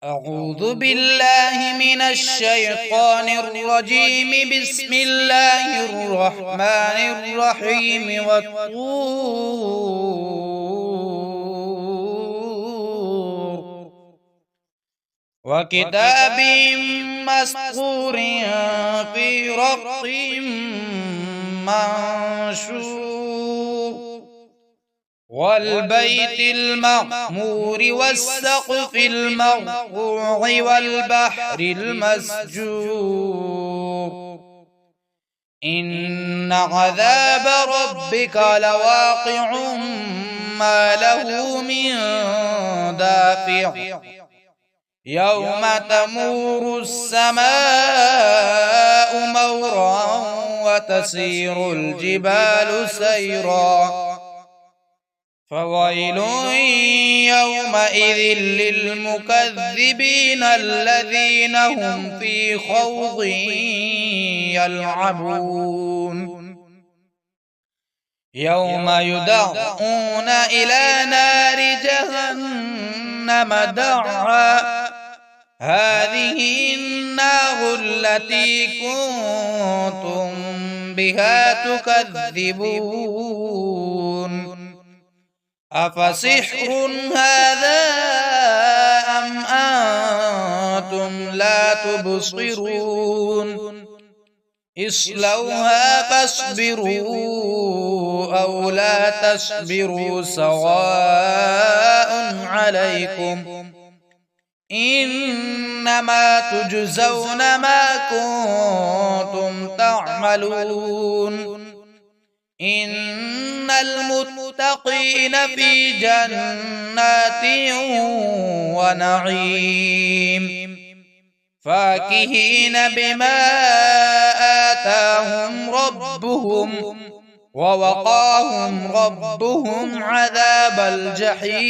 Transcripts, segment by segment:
أعوذ بالله من الشيطان الرجيم. بسم الله الرحمن الرحيم. والطور وكتاب مسطور في رق منشور والبيت المعمور والسقف المرفوع والبحر المسجور إن عذاب ربك لواقع ما له من دافع يوم تمور السماء مورا وتسير الجبال سيرا فويل يومئذ للمكذبين الذين هم في خوض يلعبون يوم يدعون إلى نار جهنم دعا هذه النار التي كنتم بها تكذبون أفسحر هذا أم أنتم لا تبصرون اصلوها فاصبروا أو لا تصبروا سواء عليكم إنما تجزون ما كنتم تعملون إن المتقين في جنات ونعيم فاكهين بما آتاهم ربهم ووقاهم ربهم عذاب الجحيم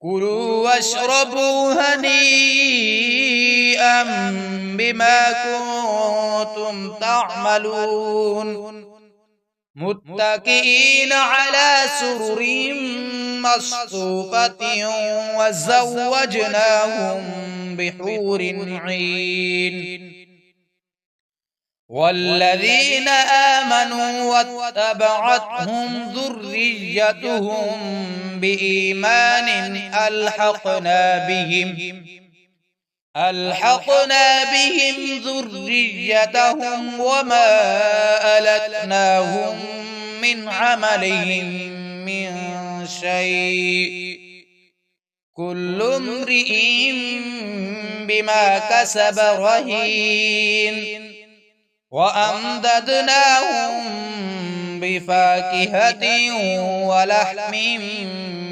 كلوا واشربوا هنيئا بما كنتم تعملون متكئين على سرر مصفوفة وزوجناهم بحور عين والذين آمنوا واتبعتهم ذريتهم بإيمان ألحقنا بهم ذريتهم وما ألتناهم من عملهم من شيء كل امرئ بما كسب رهين وأمددناهم بفاكهة ولحم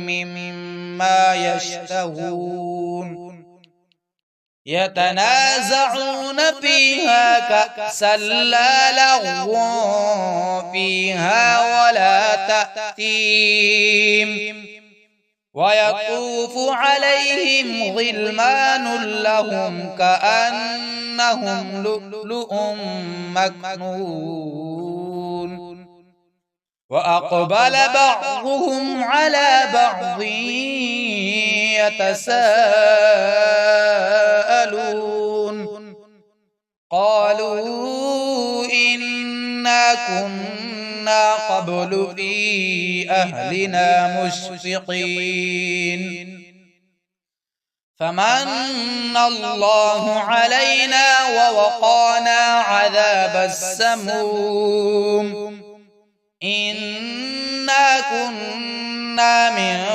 مما يشتهون يتنازعون فيها كأسا لا لغو فيها ولا تأثيم ويطوف عليهم غلمان لهم كأنهم لؤلؤ مكنون وأقبل بعضهم على بعض يتساءلون قالوا إنا كنا قبل في أهلنا مشفقين فمن الله علينا ووقانا عذاب السموم إنا كنا من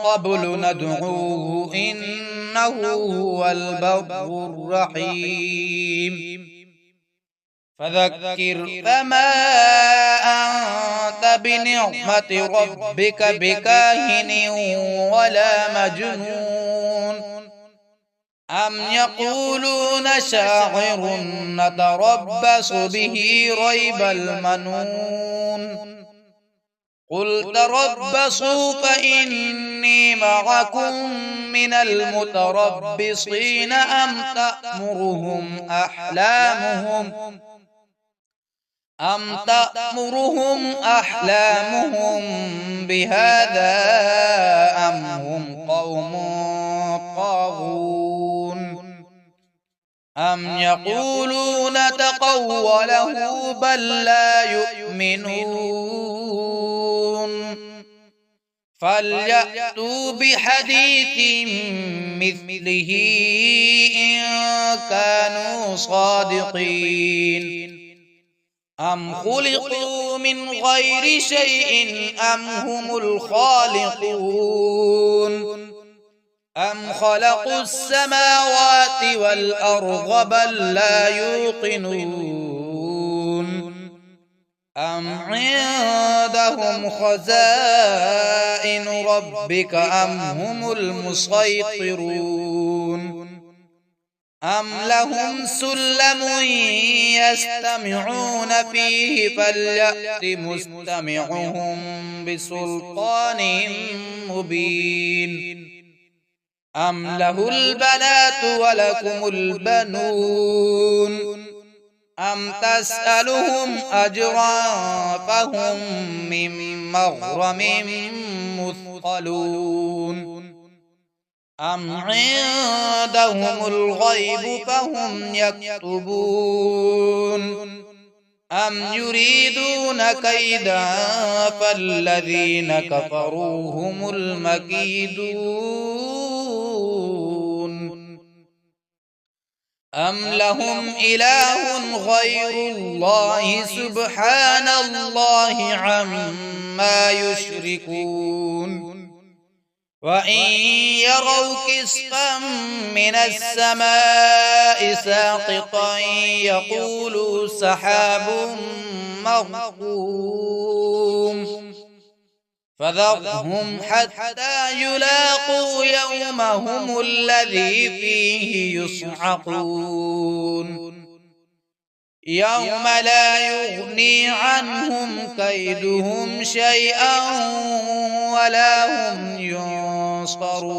قبل ندعوه إنه هو البر الرحيم فذكر فما أنت بنعمة ربك بكاهن ولا مجنون أم يقولون شاعر نتربص به ريب المنون قل تربصوا فإني معكم من المتربصين أم تأمرهم أحلامهم أم تأمرهم أحلامهم بهذا أم هم قوم طاغون أم يقولون تقوله بل لا يؤمنون فليأتوا بحديث مثله إن كانوا صادقين أم خلقوا من غير شيء أم هم الخالقون أم خلقوا السماوات والأرض بل لا يوقنون أم عندهم خزائن ربك أم هم المسيطرون أم لهم سلم يستمعون فيه فليأت مستمعهم بسلطان مبين أم له البنات ولكم البنون أم تسألهم أجرا فهم من مغرم مثقلون أم عندهم الغيب فهم يكتبون أم يريدون كيدا فالذين كفروا هم المكيدون أم لهم إله غير الله سبحان الله عما يشركون وإن يروا كسفا من السماء ساقطا يقولوا سحاب مركوم فذرهم حتى يلاقوا يومهم الذي فيه يصعقون يوم لا يغني عنهم كيدهم شيئا ولا هم ينصرون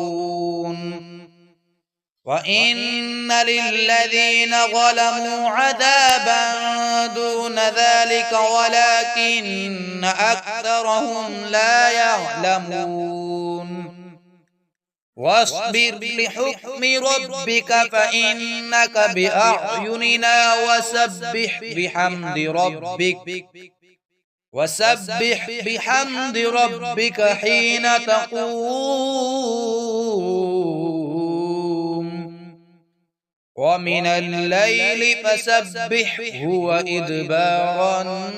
وإن للذين ظلموا عذابا دون ذلك ولكن أكثرهم لا يعلمون واصبر لحكم ربك فإنك بأعيننا وسبح بحمد ربك حين تقوم ومن الليل فسبحه وإدبار